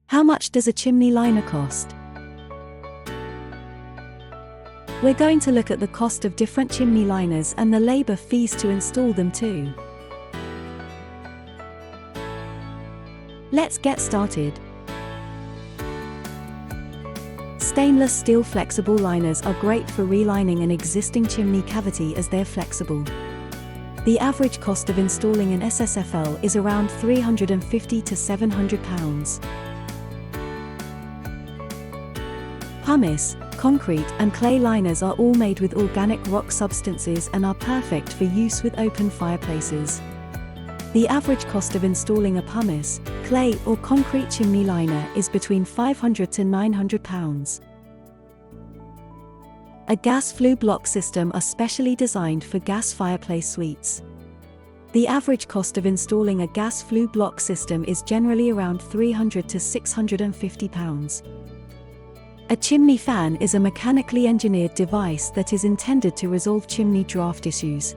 How much does a chimney liner cost? We're going to look at the cost of different chimney liners and the labor fees to install them too. Let's get started. Stainless steel flexible liners are great for relining an existing chimney cavity as they're flexible. The average cost of installing an SSFL is around £350 to £700. Pumice, concrete and clay liners are all made with organic rock substances and are perfect for use with open fireplaces. The average cost of installing a pumice, clay or concrete chimney liner is between £500 to £900. A gas flue block system are specially designed for gas fireplace suites. The average cost of installing a gas flue block system is generally around £300 to £650. A chimney fan is a mechanically engineered device that is intended to resolve chimney draft issues.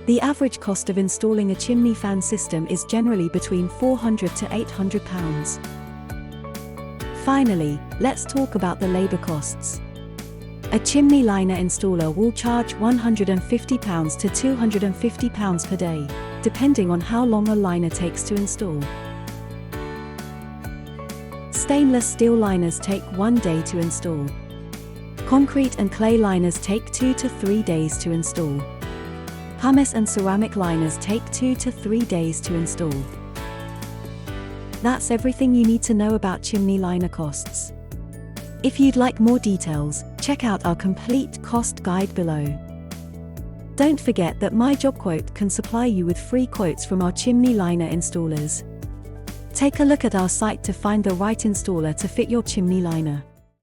The average cost of installing a chimney fan system is generally between £400 to £800. Finally, let's talk about the labor costs. A chimney liner installer will charge £150 to £250 per day, depending on how long a liner takes to install. Stainless steel liners take 1 day to install. Concrete and clay liners take 2 to 3 days to install. Pumice and ceramic liners take 2 to 3 days to install. That's everything you need to know about chimney liner costs. If you'd like more details, check out our complete cost guide below. Don't forget that MyJobQuote can supply you with free quotes from our chimney liner installers. Take a look at our site to find the right installer to fit your chimney liner.